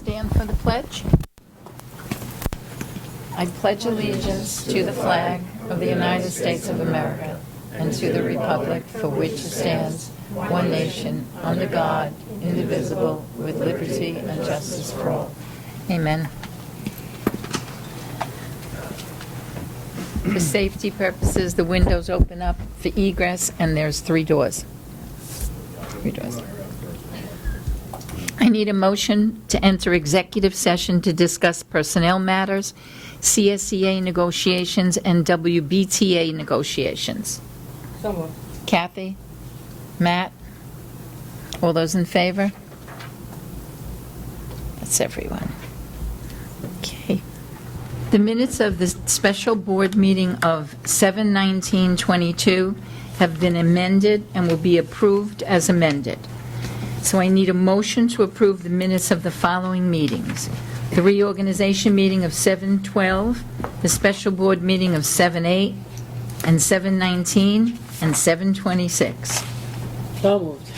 Stand for the pledge. I pledge allegiance to the flag of the United States of America and to the republic for which it stands, one nation, under God, indivisible, with liberty and justice for all. Amen. For safety purposes, the windows open up for egress, and there's three doors. I need a motion to enter executive session to discuss personnel matters, CSEA negotiations, and WBTA negotiations. So moved. Kathy? Matt? All those in favor? That's everyone. Okay. The minutes of the special board meeting of 7/19/22 have been amended and will be approved as amended. So I need a motion to approve the minutes of the following meetings. The reorganization meeting of 7/12, the special board meeting of 7/8, and 7/19, and 7/26. So moved.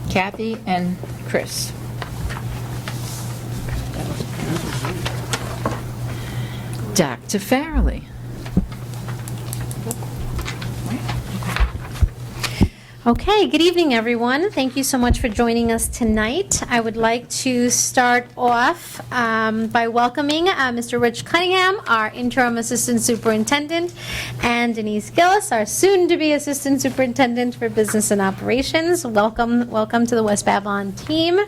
Kathy and Chris. Dr. Farrelly. Okay, good evening, everyone. Thank you so much for joining us tonight. I would like to start off by welcoming Mr. Rich Cunningham, our interim assistant superintendent, and Denise Gillis, our soon-to-be assistant superintendent for business and operations. Welcome to the West Babylon team.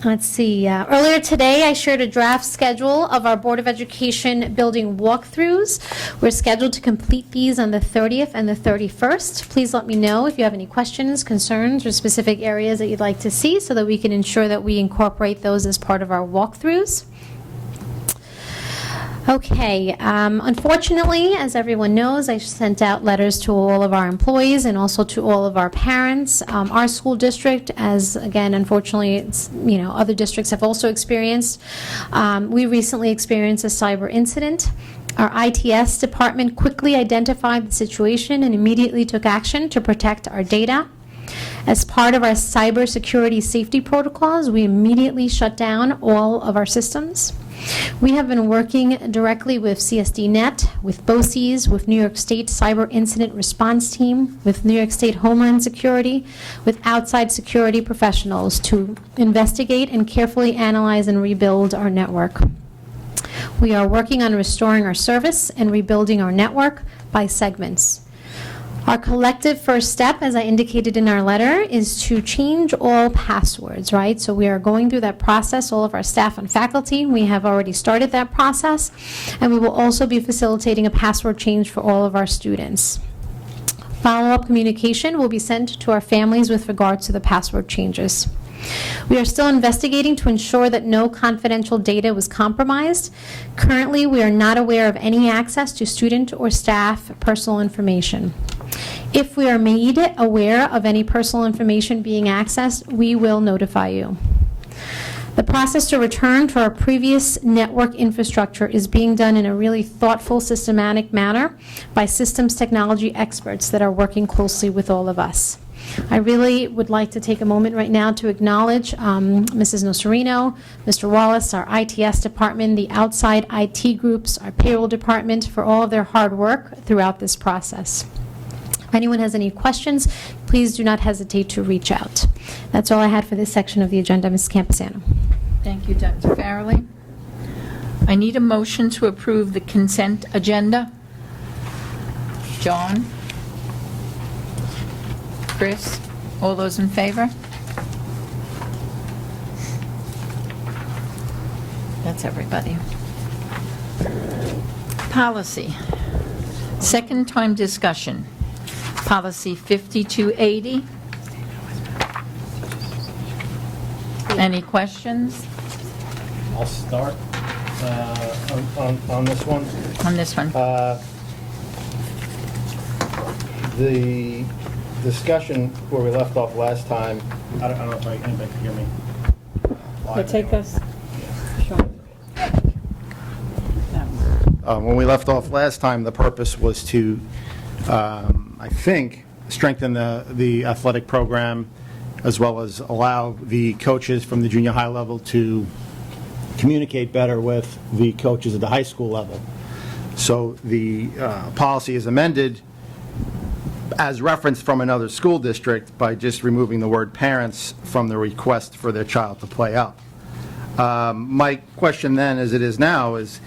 Let's see. Earlier today, I shared a draft schedule of our Board of Education building walkthroughs. We're scheduled to complete these on the 30th and the 31st. Please let me know if you have any questions, concerns, or specific areas that you'd like to see so that we can ensure that we incorporate those as part of our walkthroughs. Okay, unfortunately, as everyone knows, I sent out letters to all of our employees and also to all of our parents. Our school district, as again, unfortunately, it's, other districts have also experienced. We recently experienced a cyber incident. Our ITS department quickly identified the situation and immediately took action to protect our data. As part of our cybersecurity safety protocols, we immediately shut down all of our systems. We have been working directly with CSDNet, with BOCES, with New York State Cyber Incident Response Team, with New York State Homeland Security, with outside security professionals to investigate and carefully analyze and rebuild our network. We are working on restoring our service and rebuilding our network by segments. Our collective first step, as I indicated in our letter, is to change all passwords, right? So we are going through that process, all of our staff and faculty. We have already started that process, and we will also be facilitating a password change for all of our students. Follow-up communication will be sent to our families with regards to the password changes. We are still investigating to ensure that no confidential data was compromised. Currently, we are not aware of any access to student or staff personal information. If we are made aware of any personal information being accessed, we will notify you. The process to return to our previous network infrastructure is being done in a really thoughtful, systematic manner by systems technology experts that are working closely with all of us. I really would like to take a moment right now to acknowledge Mrs. Nocerino, Mr. Wallace, our ITS department, the outside IT groups, our payroll department, for all of their hard work throughout this process. If anyone has any questions, please do not hesitate to reach out. That's all I had for this section of the agenda, Ms. Camposano. Thank you, Dr. Farrelly. I need a motion to approve the consent agenda. John? Chris? All those in favor? That's everybody. Policy. Second time discussion. Policy 5280. Any questions I'll start on this one. on this one? The discussion where we left off last time, I don't know if anybody can hear me. Take this. Sure. When we left off last time, the purpose was to, I think, strengthen the athletic program, as well as allow the coaches from the junior high level to communicate better with the coaches at the high school level. So the policy is amended as referenced from another school district by just removing the word parents from the request for their child to play up. My question then, as it is now, is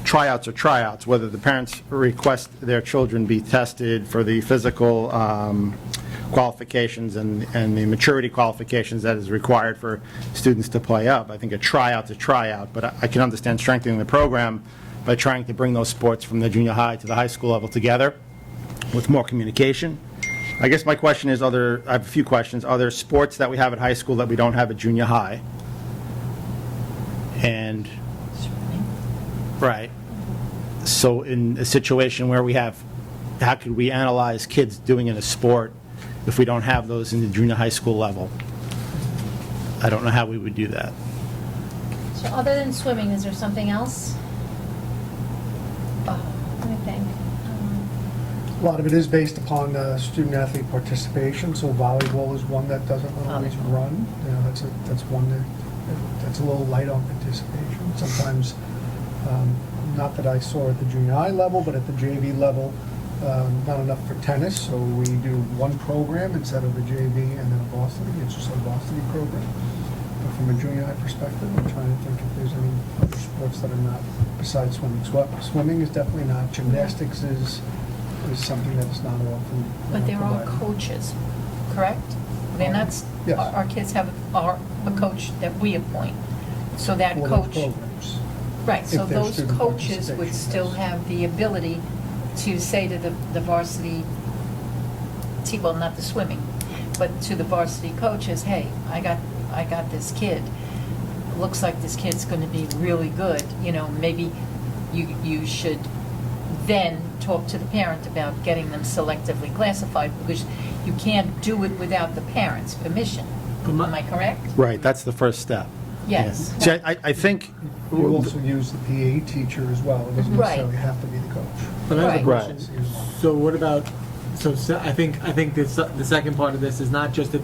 tryouts are tryouts, whether the parents request their children be tested for the physical qualifications and the maturity qualifications that is required for students to play up. I think a tryout's a tryout, but I can understand strengthening the program by trying to bring those sports from the junior high to the high school level together with more communication. I guess my question is, I have a few questions. Are there sports that we have at high school that we don't have at junior high? And, right. So in a situation where we have, how could we analyze kids doing in a sport if we don't have those in the junior high school level? I don't know how we would do that. So other than swimming, is there something else? Let me think. A lot of it is based upon student-athlete participation, so volleyball is one that doesn't always run. You know, that's one that's a little light on participation. Sometimes, not that I saw at the junior high level, but at the JV level, not enough for tennis, so we do one program instead of a JV and then a varsity. It's just a varsity program. But from a junior high perspective, I'm trying to think if there's any other sports that are not besides swimming. Swimming is definitely not. Gymnastics is something that is not often But they're all provided. coaches, correct? They're not, Yes. our kids have a coach that we appoint. So that For those coach, programs. right, so if there's those student coaches would participation, still yes. have the ability to say to the varsity, well, not the swimming, but to the varsity coaches, hey, I got this kid. Looks like this kid's going to be really good. You know, maybe you should then talk to the parent about getting them selectively classified, because you can't do it without the parent's permission. Am I correct? Right, that's the first step. Yes. See, I think, You also use the PE teacher as well. It doesn't Right. necessarily have to be the coach. But I have a Right. question. So what about, I think this, the second part of this is not just if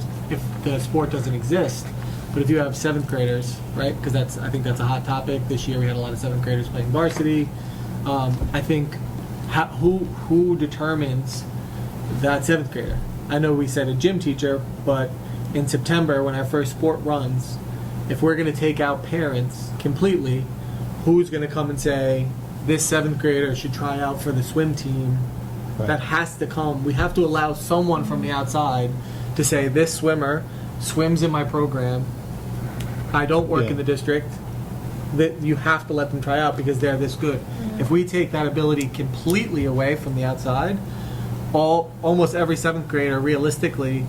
the sport doesn't exist, but if you have seventh graders, right? Because I think that's a hot topic. This year we had a lot of seventh graders playing varsity. I think, who determines that seventh grader? I know we said a gym teacher, but in September when our first sport runs, if we're going to take out parents completely, who's going to come and say, this seventh grader should try out for the swim team? Right. That has to come. We have to allow someone from the outside to say, this swimmer swims in my program. I don't work Yeah. in the district. That you have to let them try out because they're this good. If we take that ability completely away from the outside, almost every seventh grader realistically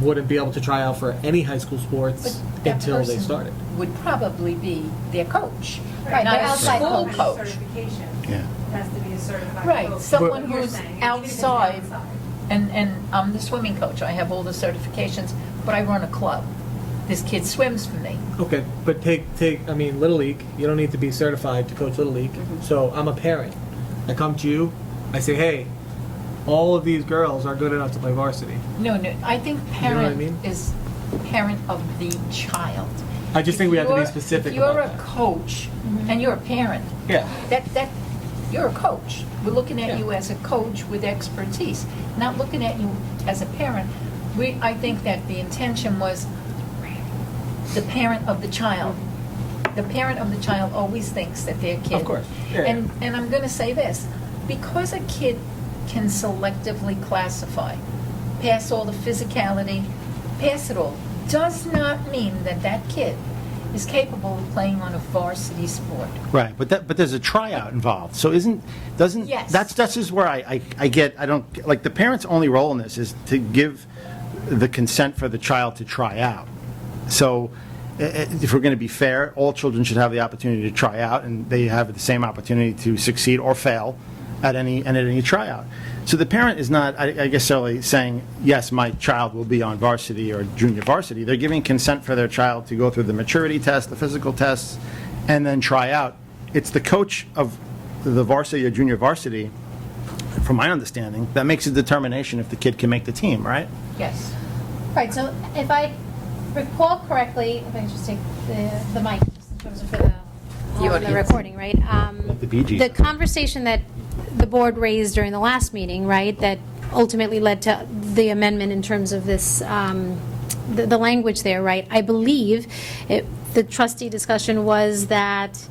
wouldn't be able to try out for any high school sports But that until they person started. would probably be their coach, Right, not but a outside school coach coach. certification. Yeah. It has to be a certified Right, coach. someone What you're who's saying, even if it's outside. outside. And I'm the swimming coach. I have all the certifications, but I run a club. This kid swims for me. Okay, but I mean, Little League, you don't need to be certified to coach Little League. So I'm a parent. I come to you, I say, hey, all of these girls are good enough to play varsity. No, I think know what I parent mean? is parent of the child. I just think we have to be If specific you're about a that. coach and you're a parent, Yeah. that you're a coach. We're looking at Yeah. you as a coach with expertise, not looking at you as a parent. I think that the intention was the parent of the child. The parent of the child always thinks that their kid. Of course. Yeah, And I'm going to say this, because a kid can selectively classify, pass all the physicality, pass it all, does not mean that that kid is capable of playing on a varsity sport. Right, but there's a tryout involved. So doesn't Yes. that's just where I don't like the parents' only role in this is to give the consent for the child to try out. So if we're going to be fair, all children should have the opportunity to try out, and they have the same opportunity to succeed or fail at any tryout. So the parent is not, I guess, solely saying, yes, my child will be on varsity or junior varsity. They're giving consent for their child to go through the maturity test, the physical tests, and then try out. It's the coach of the varsity or junior varsity, from my understanding, that makes a determination if the kid can make the team, right? Yes. Right, so if I recall correctly, if I can just take the mic, just in terms of for the audience. recording, right? Like the Bee Gees. The conversation that the board raised during the last meeting, right, that ultimately led to the amendment in terms of this, the language there, right? I believe the trustee discussion was that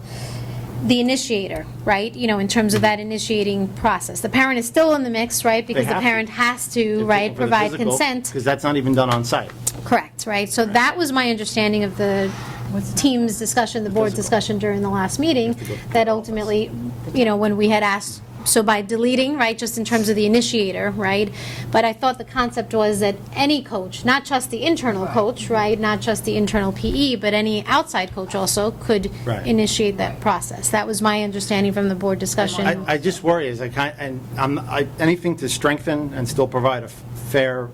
the initiator, right, you know, in terms of that initiating process. The parent is still in the mix, right, because the have to. parent has to, right, provide consent. Because that's not even done on site. Correct, right? So that was my understanding of the team's discussion, the board's discussion during the last meeting, that ultimately, you know, when we had asked, so by deleting, right, just in terms of the initiator, right? But I thought the concept was that any coach, not just the internal coach, right, not just the internal PE, but any outside coach also could Right. initiate that process. That was my understanding from the board discussion. I just worry is anything to strengthen and still provide a fair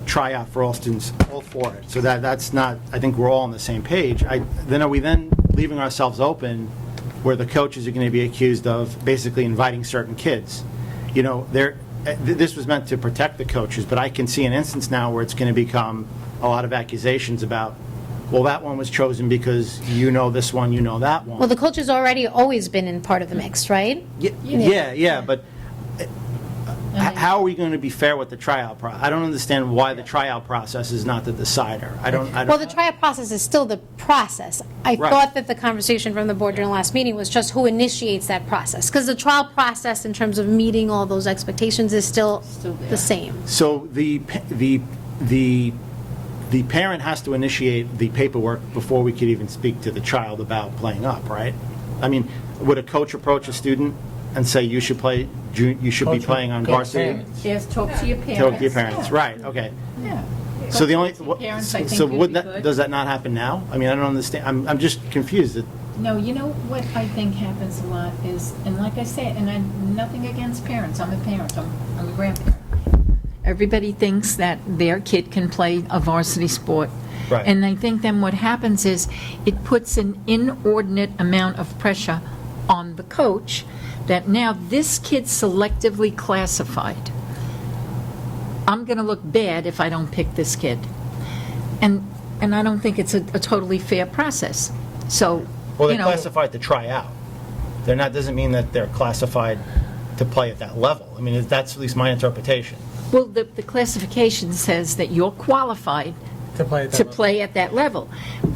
tryout for all students, all for it. So that's not, I think we're all on the same page. Then are we then leaving ourselves open where the coaches are going to be accused of basically inviting certain kids? You know, this was meant to protect the coaches, but I can see an instance now where it's going to become a lot of accusations about, well, that one was chosen because you know this one, you know that one. Well, the coach has already always been in part of the mix, right? Yeah, but how are we going to be fair with the tryout process? I don't understand why the tryout process is not the decider. I don't. Well, the tryout process is still the process. I Right. thought that the conversation from the board during the last meeting was just who initiates that process. Because the trial process, in terms of meeting all those expectations, is still the same. So the parent has to initiate the paperwork before we could even speak to the child about playing up, right? I mean, would a coach approach a student and say, you should play, you should be Coach playing on would- varsity? Yes, talk to your parents. Talk to your parents, right, okay. Yeah. So the only, Talk to your parents, I think so would would be that, good. does that not happen now? I mean, I don't understand, I'm just confused. No, you know what I think happens a lot is, and like I said, and I'm nothing against parents, I'm a parent, I'm a grandparent. Everybody thinks that their kid can play a varsity sport. Right. And I think then what happens is, it puts an inordinate amount of pressure on the coach, that now this kid's selectively classified. I'm going to look bad if I don't pick this kid. And I don't think it's a totally fair process. So, Well, they're you know, classified to try out. They're not, doesn't mean that they're classified to play at that level. I mean, that's at least my interpretation. well, the classification says that you're qualified To play at that to level. play at that level,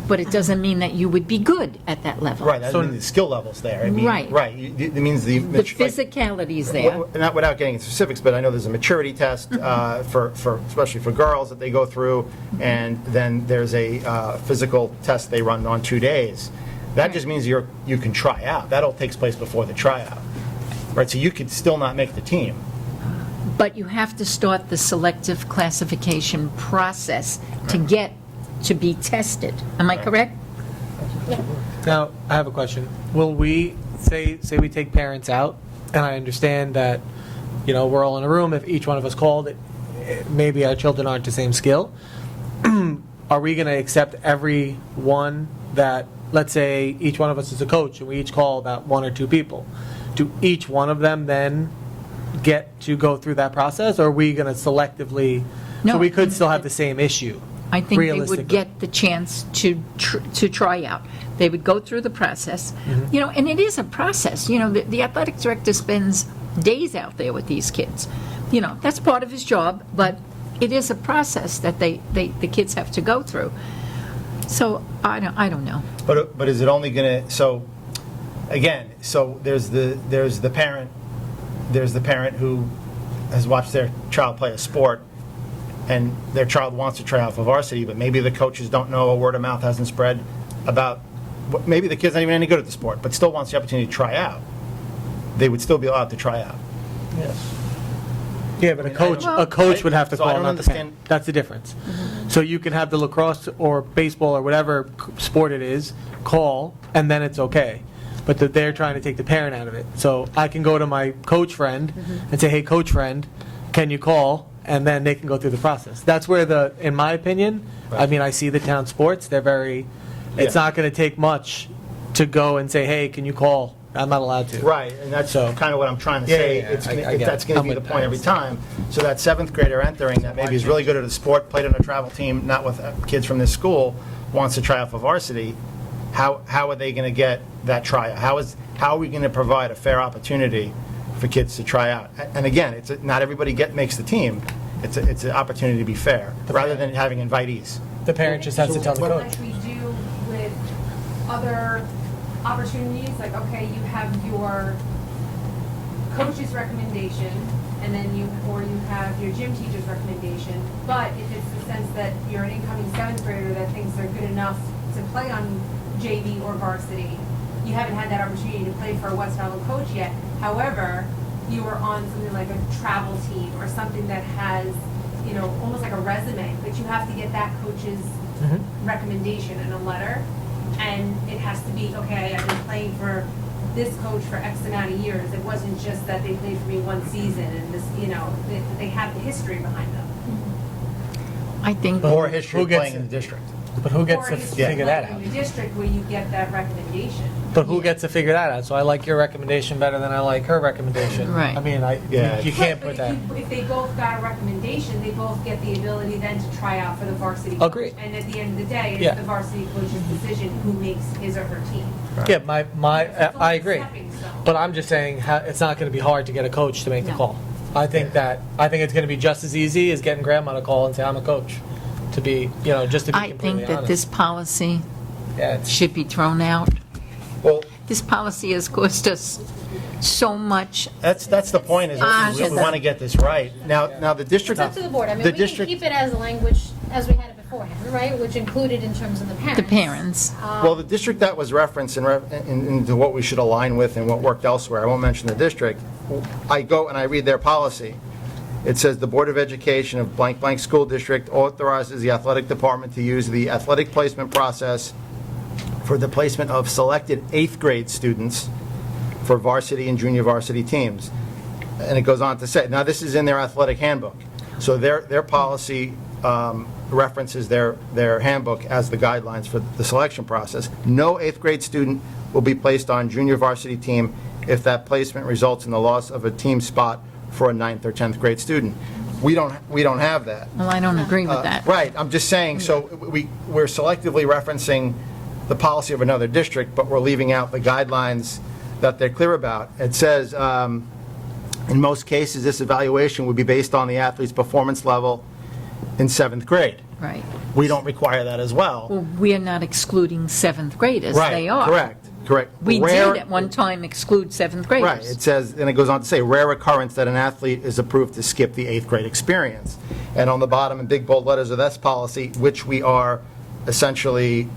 but it doesn't mean that you would be good at that level. Right, that So- means the skill level's there. I mean, Right. Right, it means the. The physicality's there. Not without getting into specifics, but I know there's a maturity test for especially for girls that they go through, and then there's a physical test they run on 2 days. That just means you can try out. That all takes place before the tryout, right? So you could still not make the team. But you have to start the selective classification process to get to be tested. Am I correct? Now, I have a question. Will we, say we take parents out, and I understand that, you know, we're all in a room, if each one of us called, maybe our children aren't the same skill. Are we going to accept every one that, let's say, each one of us is a coach, and we each call about 1 or 2 people? Do each one of them then get to go through that process, or are we going to selectively, No, so we could still have the same issue? I think they realistically? would get the chance to try out. They would go through the process, you know, and it is a process. You know, the athletic director spends days out there with these kids. You know, that's part of his job, but it is a process that the kids have to go through. So I don't know. But is it only going to, so, again, so there's the parent who has watched their child play a sport, and their child wants to try out for varsity, but maybe the coaches don't know, a word of mouth hasn't spread about, maybe the kid's not even any good at the sport, but still wants the opportunity to try out. They would still be allowed to try out. Yes. Yeah, but I mean, a coach would have to so I call, don't not the parent. understand- That's the difference. So you can have the lacrosse or baseball or whatever sport it is, call, and then it's okay. But they're trying to take the parent out of it. So I can go to my coach friend and say, hey, coach friend, can you call? And then they can go through the process. That's where in my opinion, I mean, I see the town sports, they're very, it's Yeah. not going to take much to go and say, hey, can you call I'm not allowed to. Right, and that's So- kind of what I'm trying to Yeah, say. yeah, yeah, It's I gonna- get it. That's going to I'm be the with point that. every time. So that seventh grader entering that maybe is really good at a sport, played on a travel team, not with kids from this school, wants to try out for varsity, how are they going to get that tryout? How are we going to provide a fair opportunity for kids to try out? And again, not everybody makes the team. It's an opportunity to be fair, rather than having invitees. The parent just has to tell the coach. Like we do with other opportunities, like, okay, you have your coach's recommendation, and then you have your gym teacher's recommendation, but if it's the sense that you're an incoming seventh grader that thinks they're good enough to play on JV or varsity, you haven't had that opportunity to play for a West Island coach yet. However, you are on something like a travel team or something that has, almost like a resume, but you have to get that coach's recommendation in a letter, and it has to be, okay, I've been playing for this coach for X amount of years. It wasn't just that they played for me one season and this, they have the history behind them. I think, Or history Who of gets playing in it? the district. But who gets Or to it's figure that like out? in the district where you get that recommendation. But who gets to figure that out? So I like your recommendation better than I like her recommendation. Right. I mean, Yeah. you can't Right, put but that. if they both got a recommendation, they both get the ability then to try out for the varsity. Agreed. coach. And at the end of the day, Yeah. it's the varsity coach's decision who makes his or her team. Yeah, It's I only a agree. stepping stone. But I'm just saying it's not going to be hard to get a coach to make the No. call. I think it's going to be just as easy as getting grandma to call and say I'm a coach. To be, just to be I completely think that honest. this policy Yeah, it's- should be thrown out. Well, This policy has cost us so much. that's the point, is that we want to get this right. Now the district. It's up to the board. I mean, the we district- can keep it as a language as we had it beforehand, right? Which included in terms of the parents. The parents. Well, the district that was referenced into what we should align with and what worked elsewhere, I won't mention the district, I go and I read their policy. It says, "The Board of Education of blank blank school district authorizes the athletic department to use the athletic placement process for the placement of selected 8th grade students for varsity and junior varsity teams." And it goes on to say, now this is in their athletic handbook. So their policy references their handbook as the guidelines for the selection process. No 8th grade student will be placed on junior varsity team if that placement results in the loss of a team spot for a 9th or 10th grade student. We don't have that. Well, I don't agree with that. Right, I'm just saying, so we're selectively referencing the policy of another district, but we're leaving out the guidelines that they're clear about. It says, in most cases, this evaluation would be based on the athlete's performance level in 7th grade. Right. We don't require that as well. Well, we are not excluding seventh graders. Right, They are. correct. We Rare- did at one time exclude seventh graders. Right, it says, and it goes on to say, rare occurrence that an athlete is approved to skip the 8th grade experience. And on the bottom, in big bold letters of this policy, which we are essentially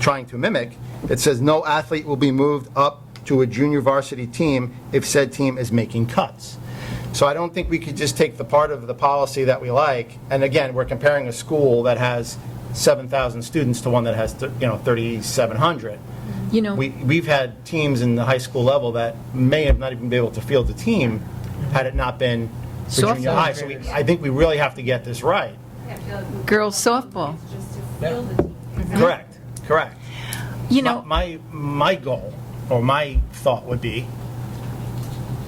trying to mimic, it says, no athlete will be moved up to a junior varsity team if said team is making cuts. So I don't think we could just take the part of the policy that we like, and again, we're comparing a school that has 7,000 students to one that has 3,700. You know, We've had teams in the high school level that may have not even been able to field a team had it not been for junior Softball. high. So I think we really have to get this right. I feel like we- girls softball. It's just to field the team. Correct. You know, My goal, or my thought would be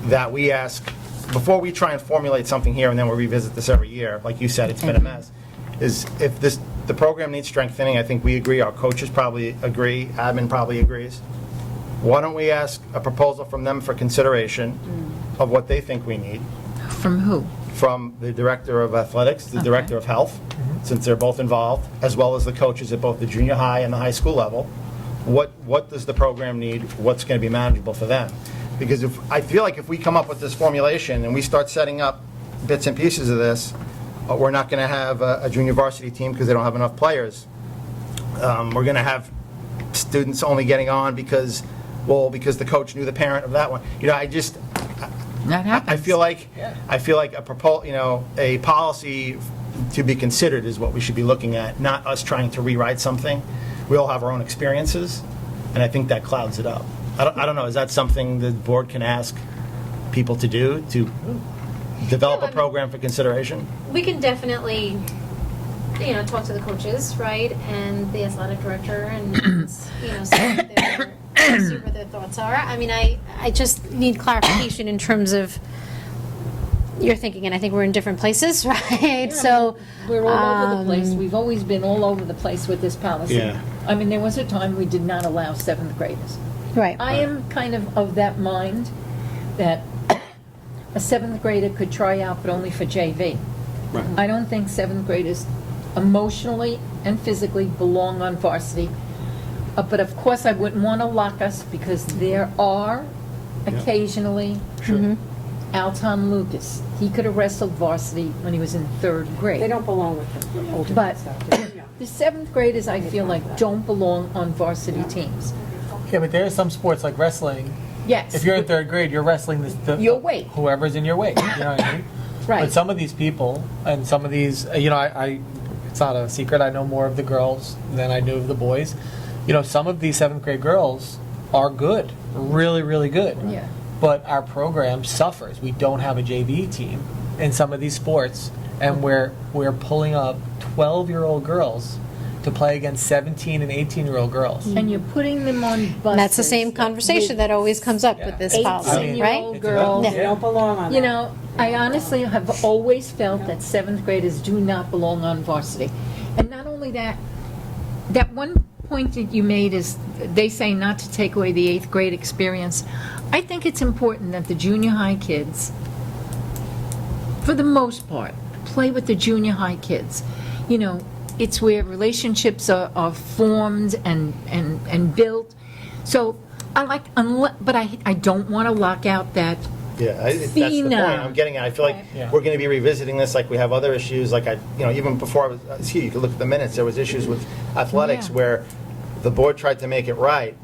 that we ask, before we try and formulate something here and then we'll revisit this every year, like you said, it's been a mess, is if the program needs strengthening, I think we agree, our coaches probably agree, admin probably agrees. Why don't we ask a proposal from them for consideration of what they think we need, from who? from the director of athletics, the director of health, since they're both involved, as well as the coaches at both the junior high and the high school level. What does the program need? What's going to be manageable for them? Because I feel like if we come up with this formulation and we start setting up bits and pieces of this, we're not going to have a junior varsity team because they don't have enough players. We're going to have students only getting on because the coach knew the parent of that one. That happens. I feel like a policy to be considered is what we should be looking at, not us trying to rewrite something. We all have our own experiences, and I think that clouds it up. I don't know. Is that something the board can ask people to do, to develop a program for consideration? We can definitely, talk to the coaches, right, and the athletic director, and see what see where their thoughts are. I mean, I just need clarification in terms of your thinking, and I think we're in different places, right? So. We're all over the place. We've always been all over the place with this policy. Yeah. I mean, there was a time we did not allow 7th graders. Right. I am kind of that mind that a 7th grader could try out, but only for JV. Right. I don't think 7th graders emotionally and physically belong on varsity. But of course, I wouldn't want to lock us because there are occasionally Alton Lucas. He could have wrestled varsity when he was in 3rd grade. They don't belong with the older But stuff. Yeah. the 7th graders, I feel like, don't belong on varsity teams. Yeah, but there are some sports like wrestling. Yes. If you're in 3rd grade, you're wrestling Your weight. whoever's in your weight. You know what I mean? Right. But some of these people and some of these, I it's not a secret. I know more of the girls than I knew of the boys. Some of these 7th grade girls are good, really, really good. Yeah. But our program suffers. We don't have a JV team in some of these sports, and we're pulling up 12-year-old girls to play against 17 and 18-year-old girls. And you're putting them on buses. And that's the same conversation that always comes up with this policy, right? 18-year-old girls. They don't belong on that. I honestly have always felt that 7th graders do not belong on varsity. And not only that, that one point that you made is, they say not to take away the 8th grade experience. I think it's important that the junior high kids, for the most part, play with the junior high kids. It's where relationships are formed and built. So I like, but I don't want to lock out that. Yeah, that's the point I'm getting at. I feel like we're going to be revisiting this like we have other issues. Like even before I was here, you could look at the minutes. There was issues with athletics where the board tried to make it right.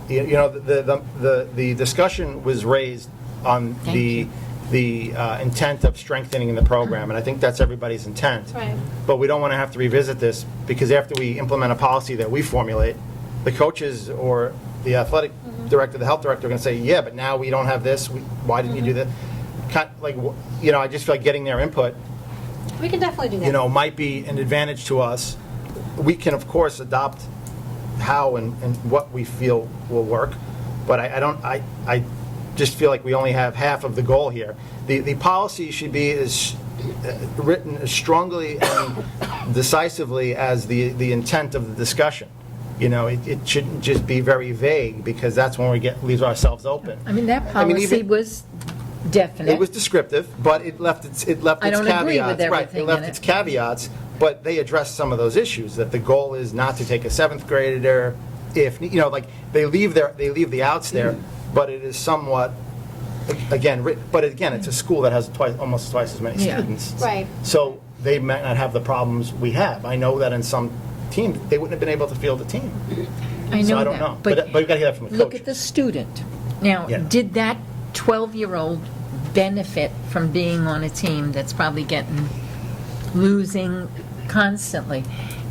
The discussion was raised on the intent of strengthening the program, and I think that's everybody's intent. Right. But we don't want to have to revisit this because after we implement a policy that we formulate, the coaches or the athletic director, the health director are going to say, yeah, but now we don't have this. Why didn't you do that? I just feel like getting their input, We can definitely do that. might be an advantage to us. We can, of course, adopt how and what we feel will work, but I just feel like we only have half of the goal here. The policy should be written as strongly and decisively as the intent of the discussion. It shouldn't just be very vague because that's when we leave ourselves open. I mean, that policy was definite. It was descriptive, but it left its caveats. I don't agree with Right, everything it left in its it. caveats, but they addressed some of those issues. That the goal is not to take a 7th grader if they leave the outs there, but it is somewhat it's a school that has almost twice as many students. Right. So they might not have the problems we have. I know that in some teams they wouldn't have been able to field a team. I know So I don't that, know, but you got to hear that from the coach. Look at the student. Now, Yeah. did that 12-year-old benefit from being on a team that's probably losing constantly?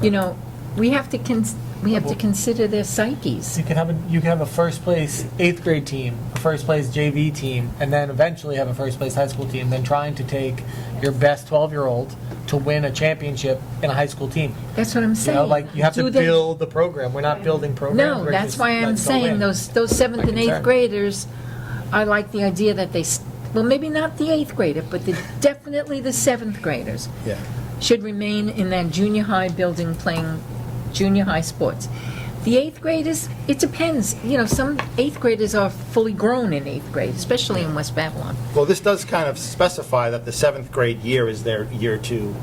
We have to consider their psyches. You can have a first place 8th grade team, a first place JV team, and then eventually have a first place high school team. Then trying to take your best 12-year-old to win a championship in a high school team. That's what I'm saying. You have to Do they- build the program. We're not building programs. No, we're that's just why I'm letting them saying win. those 7th and 8th concern. graders, I like the idea that well, maybe not the 8th grader, but definitely the 7th graders Yeah. should remain in that junior high building playing junior high sports. The 8th graders, it depends. Some 8th graders are fully grown in 8th grade, especially in West Babylon. Well, this does kind of specify that the 7th grade year is their year to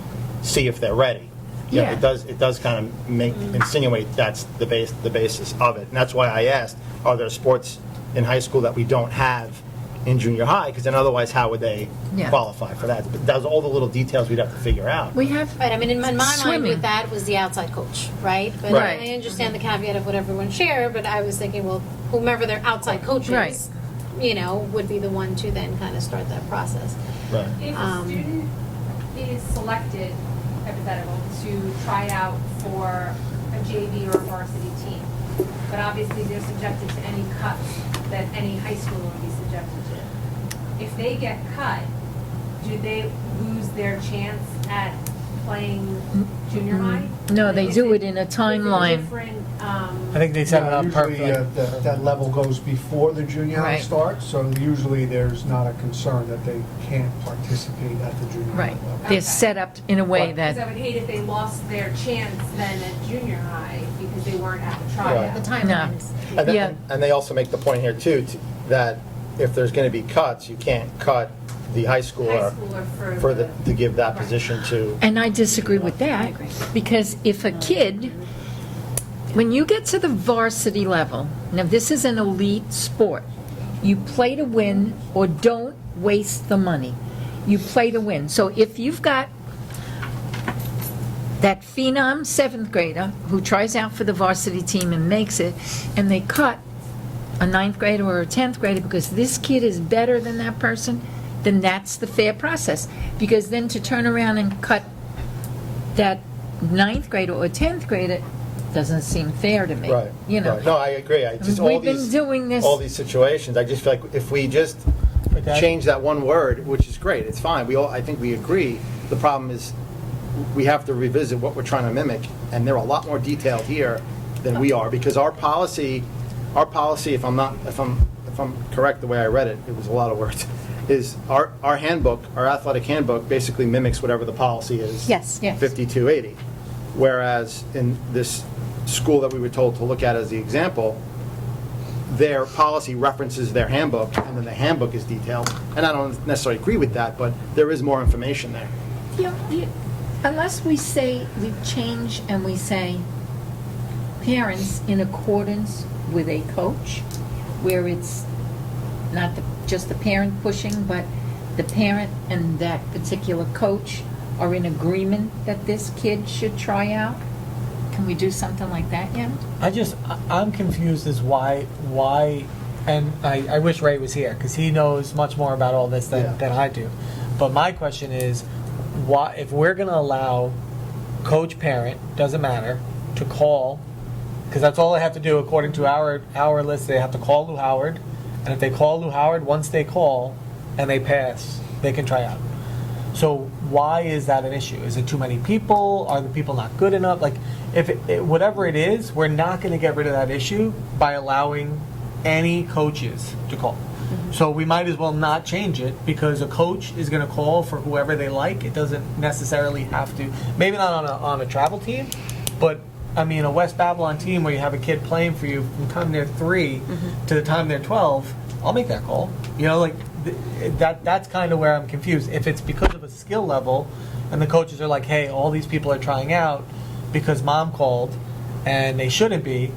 see if they're ready. Yeah. It does kind of insinuate that's the basis of it. And that's why I asked, are there sports in high school that we don't have in junior high? Because then otherwise, how would they qualify for that? But that's all the little details we'd have to figure out. We have Right, I mean, in my mind Swimming. with that was the outside coach, right? But Right. I understand the caveat of what everyone shared, but I was thinking, well, whomever their outside coach Right. is, would be the one to then kind of start that process. Right. If a student is selected, hypothetical, to try out for a JV or a varsity team, but obviously they're subjected to any cuts that any high schooler would be subjected to. If they get cut, do they lose their chance at playing junior high? No, they Is do it in a is it timeline. different, I think they set it up Usually, perfectly. that level goes before the junior high Right. starts, so usually there's not a concern that they can't participate at the junior high Right. level. They're set up in a way Because I that, would hate if they lost their chance then at junior high because they weren't at the tryout. The no. timelines. And Yeah. and they also make the point here too, that if there's going to be cuts, you can't cut the high High schooler schooler for the, to give that Right. position to. And I disagree with that, because if a kid, when you get to the varsity level, now this is an elite sport, you play to win or don't waste the money. You play to win. So if you've got that phenom seventh grader who tries out for the varsity team and makes it, and they cut a ninth grader or a 10th grader because this kid is better than that person, then that's the fair process. Because then to turn around and cut that ninth grader or 10th grader doesn't seem fair to me. Right. You know. right. No, I agree. I just, all We've been these, doing this. all these situations, I just feel like if we just Okay. change that one word, which is great, it's fine, we all, I think we agree. The problem is, we have to revisit what we're trying to mimic, and they're a lot more detailed here than we are, because our policy, if I'm correct the way I read it, it was a lot of words, is our handbook, our athletic handbook basically mimics whatever the policy is. Yes. Yes. 5280. Whereas in this school that we were told to look at as the example, their policy references their handbook, and then the handbook is detailed. And I don't necessarily agree with that, but there is more information there. Unless we say, we change and we say, parents in accordance with a coach, where it's not just the parent pushing, but the parent and that particular coach are in agreement that this kid should try out? Can we do something like that yet? I'm confused as why, and I wish Ray was here, because he knows much more about all this Yeah. than I do. But my question is, why, if we're gonna allow coach, parent, doesn't matter, to call, because that's all they have to do according to our list, they have to call Lou Howard, and if they call Lou Howard, once they call and they pass, they can try out. So why is that an issue? Is it too many people? Are the people not good enough? Like, if whatever it is, we're not going to get rid of that issue by allowing any coaches to call. So we might as well not change it, because a coach is going to call for whoever they like. It doesn't necessarily have to. Maybe not on a travel team, but I mean a West Babylon team where you have a kid playing for you from the time they're 3 to the time they're 12. I'll make that call. You know, like that's kind of where I'm confused. If it's because of a skill level, and the coaches are like, hey, all these people are trying out because mom called, and they shouldn't be,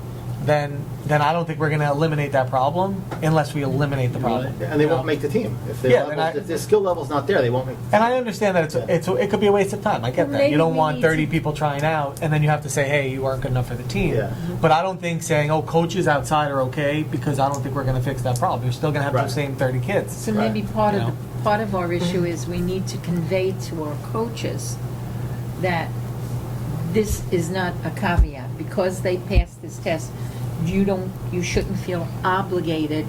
then I don't think we're going to eliminate that problem unless we eliminate the problem. And they won't make the team. If their skill level's not there, they won't make the team. And I understand that it could be a waste of time. I get that. Maybe You don't we want need 30 to- people trying out, and then you have to say, hey, you weren't good enough for the team. Yeah. But I don't think saying, oh, coaches outside are okay, because I don't think we're going to fix that problem. You're still going to have Right. those same 30 kids. So maybe part You of know? part of our issue is we need to convey to our coaches that this is not a caveat. Because they passed this test, you shouldn't feel obligated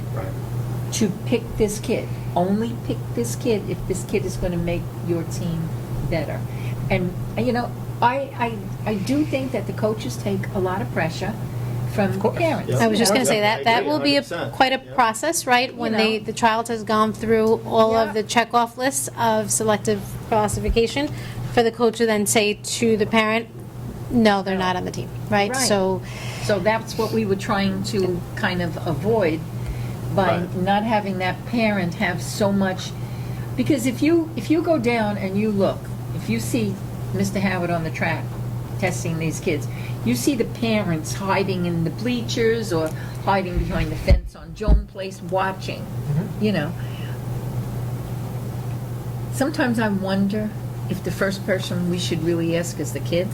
to pick this kid. Only pick this kid if this kid is going to make your team better. And you know, I do think that the coaches take a lot of pressure from parents. Yeah. I was just going to say I that agree, will be 100%. quite a Yeah. process, right? When know. the child has gone through all Yeah. of the checkoff lists of selective classification, for the coach to then say to the parent, no, they're not on the team, right? Right. So, So that's what we were trying to kind of avoid by Right. not having that parent have so much. Because if you go down and you look, if you see Mr. Howard on the track testing these kids, you see the parents hiding in the bleachers or hiding behind the fence on Joan Place watching, you know. Sometimes I wonder if the first person we should really ask is the kid.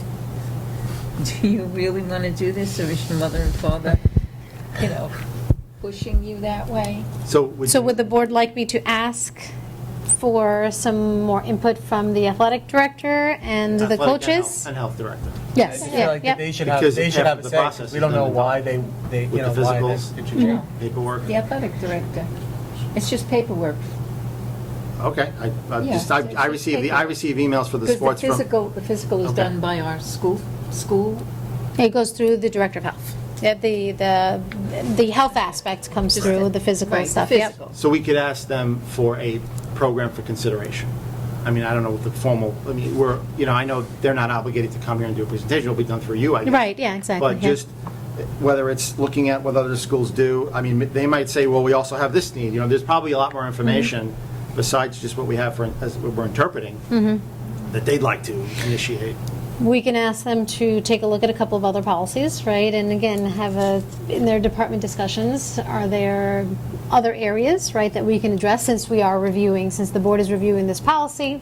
Do you really want to do this, or is your mother and father, you know, pushing you that way? So would the board like me to ask for some more input from the athletic director and the coaches? And health director. Yes, I feel yeah, like yeah. they should Because have half a of the say. process We is don't know done why they with you know, the why physicals, they should change. paperwork. The athletic director. It's just paperwork. Okay, Yeah, I receive emails for the Because sports from. the physical is Okay. done by our school. It goes through the director of health. Yeah, the health aspect comes Just through the- the physical right, stuff. physical. So we could ask them for a program for consideration. I mean, I don't know what the formal, I mean, I know they're not obligated to come here and do a presentation, it'll be done through you, I Yep. guess. Right, yeah, exactly. But yeah. just, whether it's looking at what other schools do, I mean, they might say, well, we also have this need, there's probably a lot more information Mm-hmm. besides just what we have as we're interpreting, that they'd like to initiate. We can ask them to take a look at a couple of other policies, right? And again, in their department discussions, are there other areas, right, that we can address since the board is reviewing this policy?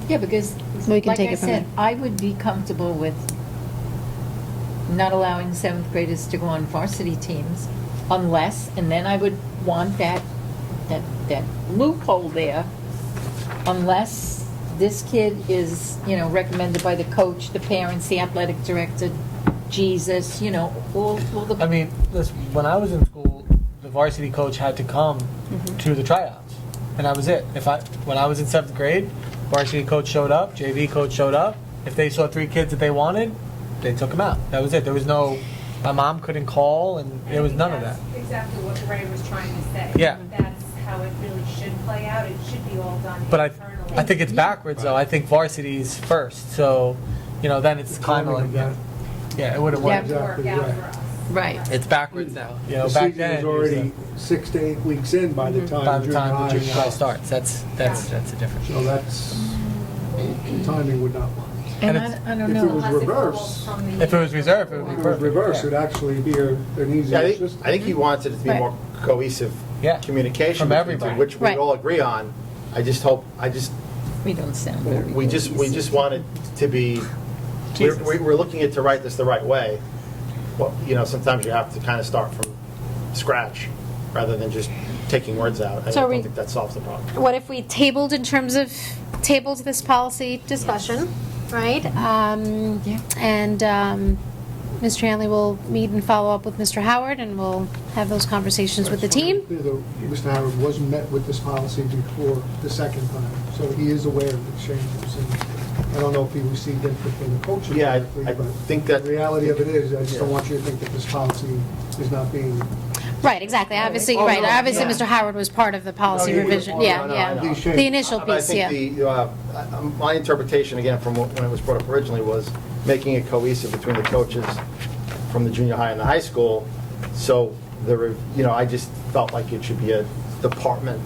Yeah, because, We can like take I it from said, there. I would be comfortable with not allowing seventh graders to go on varsity teams unless, and then I would want that loophole there, unless this kid is, recommended by the coach, the parents, the athletic director, Jesus, all the. I mean, listen, when I was in school, the varsity coach had to come to the tryouts, and that was it. When I was in 7th grade, varsity coach showed up, JV coach showed up. If they saw 3 kids that they wanted, they took them out. That was it. There was no, my mom couldn't call, and there was none of that. That's exactly what Ray was trying to say. Yeah. That's how it really should play out. It should be all done But internally. I think it's backwards, though. I think varsity's first, so, then it's kind of like, yeah, it would have It worked. would work out for us. Right. It's backwards now. The Back season then, was already 6 to 8 weeks in by the time by the junior time high. the junior high starts, that's a difference. So the timing would not work. And And I don't if it know. was Unless it reverse. falls from the- If it was reserved, it would If be it was perfect. reverse, yeah. it'd actually be an Yeah, easier system. I think he wants it to be Right. more cohesive Yeah. communication From between everybody. two, which we Right. all agree on. We don't sound very. We just want it to be, Jesus. we're looking at to write this the right way. Well, sometimes you have to kind of start from scratch rather than just taking words out. I So don't we- think that solves the problem. What if we tabled this policy discussion, right? Yeah. And Mr. Hanley will meet and follow up with Mr. Howard, and we'll have those conversations with the team. Mr. Howard was met with this policy before the second time, so he is aware of the changes. And I don't know if he received input from the coaches Yeah, directly, I but think that. the reality of it is, I just don't Yeah. want you to think that this policy is not being. Right, exactly, obviously, Oh, right, no, obviously, yeah. Mr. Howard was part of the policy No, he was revision, part of it. yeah, No, no, yeah. I know. These changes. The initial But I piece, yeah. think my interpretation, again, from when it was brought up originally, was making it cohesive between the coaches from the junior high and the high school. So, I just felt like it should be a department.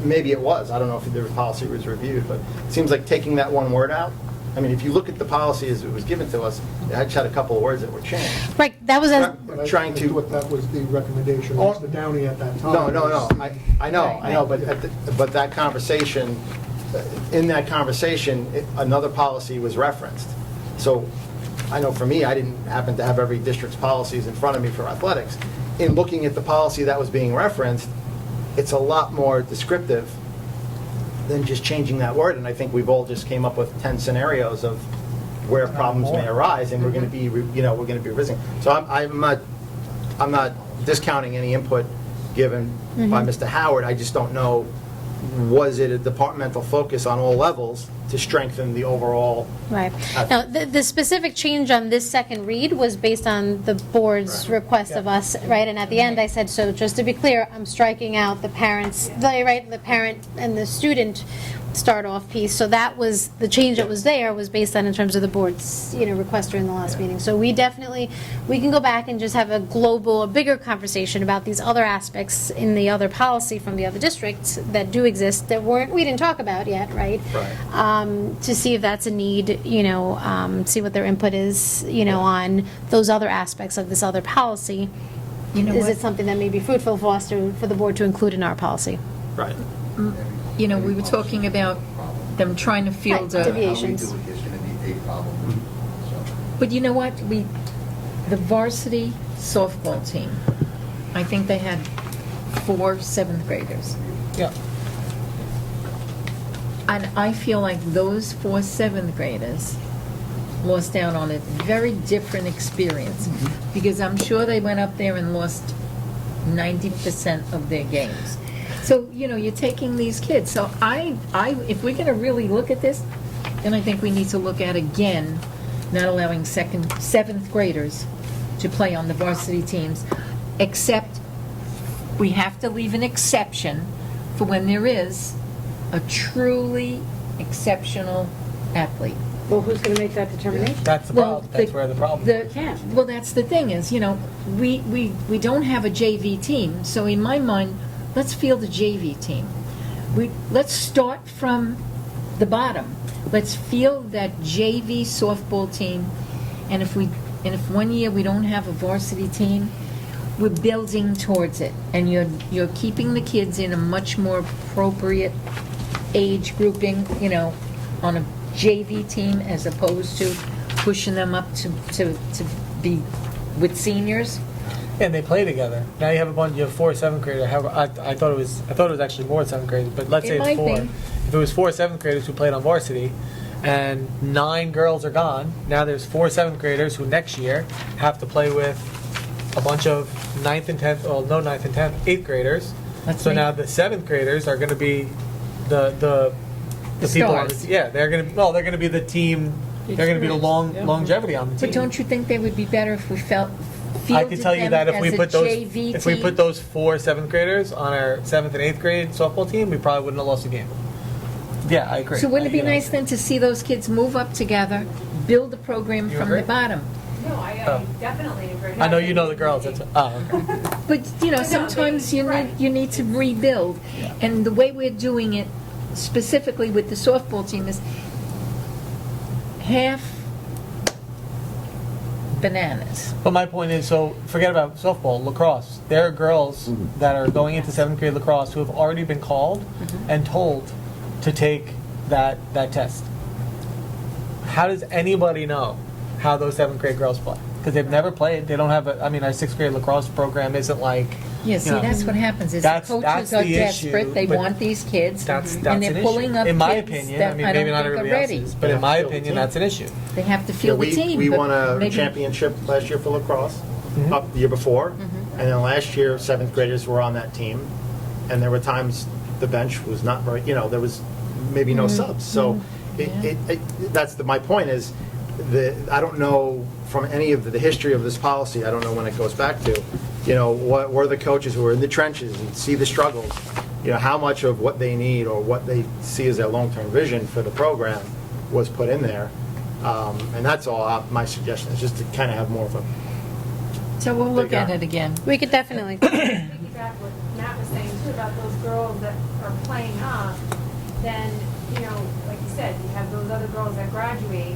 Maybe it was. I don't know if the policy was reviewed, but it seems like taking that one word out. I mean, if you look at the policy as it was given to us, it just had a couple of words that were changed. Right, that was as, But I Trying to- thought that was the recommendation, Oh. Mr. Downey at that time. No. I know, Right. but that conversation, in that conversation, another policy was referenced. So I know for me, I didn't happen to have every district's policies in front of me for athletics. In looking at the policy that was being referenced, it's a lot more descriptive than just changing that word. And I think we've all just came up with 10 scenarios of where problems may arise, and we're going to be, we're going to be revisiting. So I'm not discounting any input given by Mr. Howard. I just don't know, was it a departmental focus on all levels to strengthen the overall? right. Now, the specific change on this second read was based on the board's request of us, right? And at the end, I said, so just to be clear, I'm striking out the parents, the parent and the student start-off piece. So that was, the change that was there was based on in terms of the board's, request during the last meeting. So we can go back and just have a bigger conversation about these other aspects in the other policy from the other districts that do exist that we didn't talk about yet, right? Right. To see if that's a need, see what their input is, on those other aspects of this other policy. Is it something that may be fruitful for us for the board to include in our policy? Right. We were talking about them trying to field Right, a. deviations. How we do it is going to be a problem. So, But you know what? The varsity softball team, I think they had 4 7th graders. Yeah. And I feel like those 4 7th graders lost out on a very different experience. Because I'm sure they went up there and lost 90% of their games. So, you're taking these kids. So if we're going to really look at this, then I think we need to look at, again, not allowing seventh graders to play on the varsity teams, except we have to leave an exception for when there is a truly exceptional athlete. Well, who's going to make that determination? That's the problem. That's where the problem is. Well, that's the thing is, we don't have a JV team, so in my mind, let's field a JV team. Let's start from the bottom. Let's field that JV softball team, and if 1 year we don't have a varsity team, we're building towards it, and you're keeping the kids in a much more appropriate age grouping, on a JV team as opposed to pushing them up to be with seniors. And they play together. Now you have 4 7th graders. However, I thought it was actually more 7th graders, but let's say It it's might 4. be. If it was 4 7th graders who played on varsity, and 9 girls are gone, now there's 4 7th graders who next year have to play with a bunch of 9th and 10th, well, no 9th and 10th, 8th graders. So now the 7th graders are going to be the people on the stars. yeah, they're going to be the team. They're going to be the longevity on the team. But don't you think they would be better if we I fielded can tell you them that if as we a put those JV if we team? put those 4 7th graders on our 7th and 8th grade softball team, we probably wouldn't have lost a game. Yeah, I agree. So wouldn't it be You know. nice then to see those kids move up together, build a program You from agree? the bottom? No, I definitely agree. I know you know the girls. That's okay. But, sometimes you need to rebuild. And the way we're doing it, specifically with the softball team, is half bananas. But my point is, so forget about softball, lacrosse. There are girls that are going into 7th grade lacrosse who have already been called and told to take that test. How does anybody know how those 7th grade girls play? Because they've never played. They don't have our 6th grade lacrosse program isn't like. Yeah, see, that's what happens, is the That's coaches are the issue, desperate, they but want these kids, That's and an they're issue. pulling up In my kids opinion, that I maybe don't not think are everybody ready. else's, but in my opinion, that's an issue. They have to feel the team. We but won a maybe- championship last year for lacrosse, up the year before, and then last year, 7th graders were on that team, and there were times the bench was not very, there was maybe no subs. So that's my point is, I don't know from any of the history of this policy, I don't know when it goes back to, what were the coaches who were in the trenches and see the struggles, how much of what they need or what they see as their long-term vision for the program was put in there. And that's all my suggestion, is just to kind of have more of a. So we'll look at it again. We could definitely. Piggyback what Matt was saying too about those girls that are playing up, then, like you said, you have those other girls that graduate,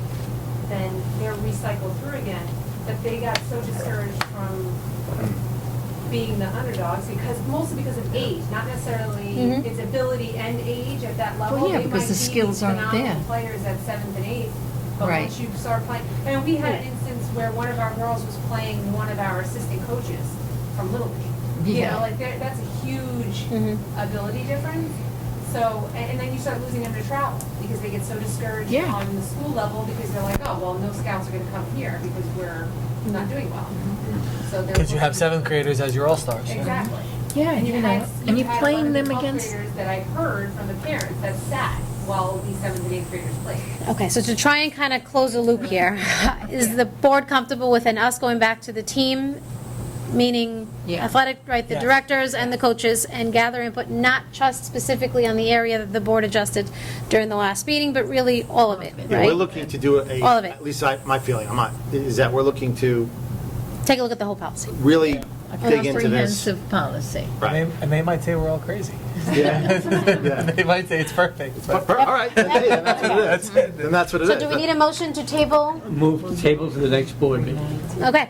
then they're recycled through again. But they got so discouraged from being the underdogs mostly because of age, not necessarily its ability and age at that level. Well, yeah, They because might the be skills aren't phenomenal there. players at 7th and 8th, but Right. once you start playing, and we had an instance where one of our girls was playing one of our assistant coaches from Little League. Yeah. That's a huge ability difference. So, and then you start losing them to travel because they get so discouraged Yeah. on the school level because they're like, oh, well, no scouts are going to come here because we're not doing well. So they're Because you have looking- 7th graders as your all-stars. Exactly. Yeah, And and you you're had playing one of the them 12th against, graders that I heard from the parents that sat while these 7th and 8th graders played. Okay, so to try and kind of close the loop here, is the board comfortable with us going back to the team, meaning Yeah. athletic, right, the Yes. directors and the coaches, and gather input, not just specifically on the area that the board adjusted during the last meeting, but really all of it, Yeah, we're right? looking to do All of it. at least my feeling, is that we're looking to Take a look at the whole policy. really a dig into this. comprehensive policy. Right. And they might say we're all crazy. Yeah. They might say it's perfect. but- All right, hey, then that's what it is. Then that's what it is. So do we need a motion to table? Move the table to the next board meeting. Okay.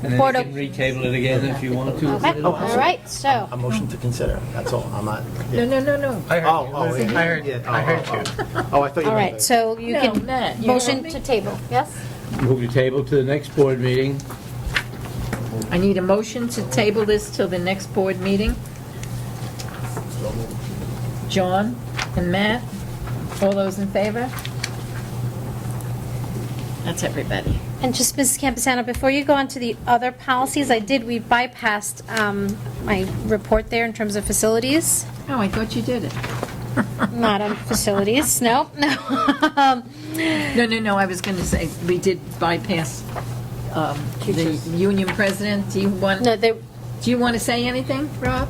And then Board you of- can retable it again if you want to. Okay, all right, so, A motion to consider, that's all, I'm not. No, no, no, no. I heard Oh, you. oh, Lizzie. yeah. I heard Yeah, I heard you. Oh, I thought you all meant right, so you No, can, Matt, you motion heard me? to table, yes? Move the table to the next board meeting. I need a motion to table this till the next board meeting. John and Matt, all those in favor? That's everybody. And just, Mrs. Campusano, before you go on to the other policies, we bypassed my report there in terms of facilities. Oh, I thought you did it. Not on facilities, no. No, I was going to say, we did bypass the union president. Do you want to say anything, Rob?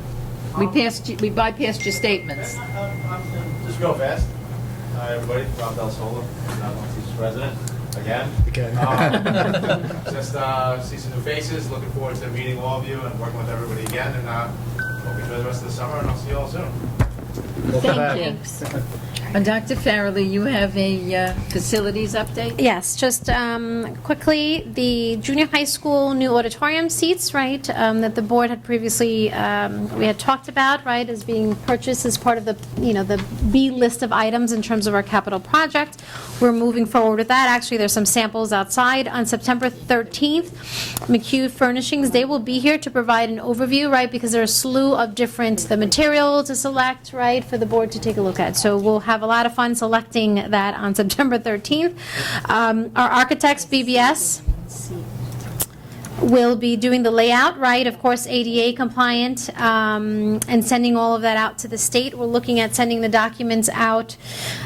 We bypassed your statements. Just real fast. Hi, everybody. Rob Del Sola, Teachers President, again. Just see some new faces. Looking forward to meeting all of you and working with everybody again. And hope you enjoy the rest of the summer, and I'll see you all soon. Thank you. And Dr. Farrelly, you have a facilities update? Yes, just quickly, the junior high school new auditorium seats, right, that the board had previously, we had talked about, right, as being purchased as part of the, the B list of items in terms of our capital project. We're moving forward with that. Actually, there's some samples outside. On September 13th, McHugh Furnishings, they will be here to provide an overview, right, because there are a slew of the material to select, right, for the board to take a look at. So we'll have a lot of fun selecting that on September 13th. Our architects, BBS, will be doing the layout, right, of course, ADA compliant, and sending all of that out to the state. We're looking at sending the documents out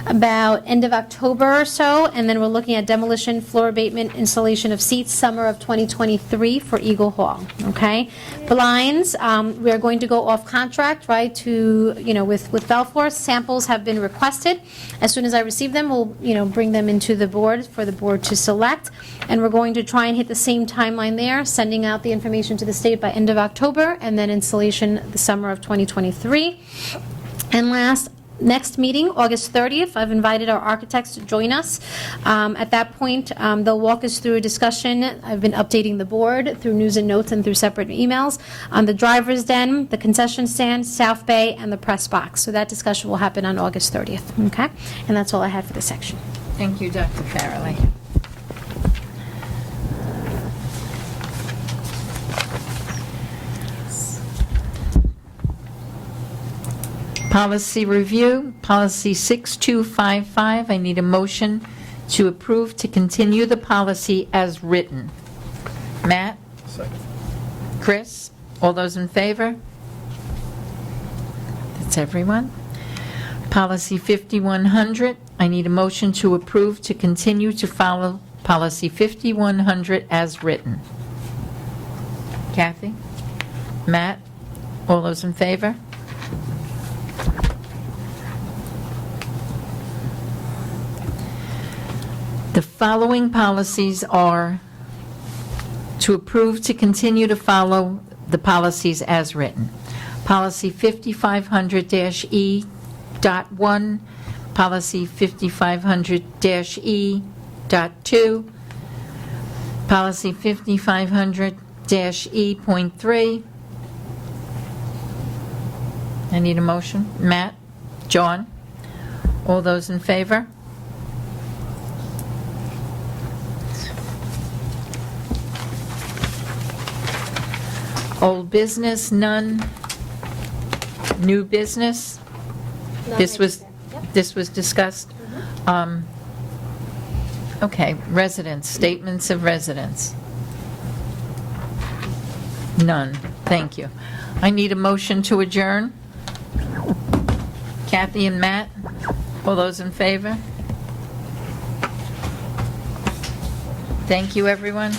about end of October or so, and then we're looking at demolition, floor abatement, installation of seats, summer of 2023 for Eagle Hall, okay? Blinds, we are going to go off contract, right, to, with Belfort. Samples have been requested. As soon as I receive them, we'll, bring them into the board for the board to select, and we're going to try and hit the same timeline there, sending out the information to the state by end of October, and then installation the summer of 2023. And next meeting, August 30th, I've invited our architects to join us. At that point, they'll walk us through a discussion. I've been updating the board through news and notes and through separate emails on the driver's den, the concession stand, South Bay, and the press box. So that discussion will happen on August 30th, okay? And that's all I had for this section. Thank you, Dr. Farrelly. Policy review, policy 6255. I need a motion to approve to continue the policy as written. Matt? Second. Chris? All those in favor? That's everyone. Policy 5100. I need a motion to approve to continue to follow policy 5100 as written. Kathy? Matt? All those in favor? The following policies are to approve to continue to follow the policies as written. Policy 5500-E.1, Policy 5500-E.2, Policy 5500-E.3. I need a motion. Matt? John? All those in favor? Old business, none. New business? This was discussed? Okay, residents, statements of residents. None, thank you. I need a motion to adjourn. Kathy and Matt, all those in favor? Thank you, everyone.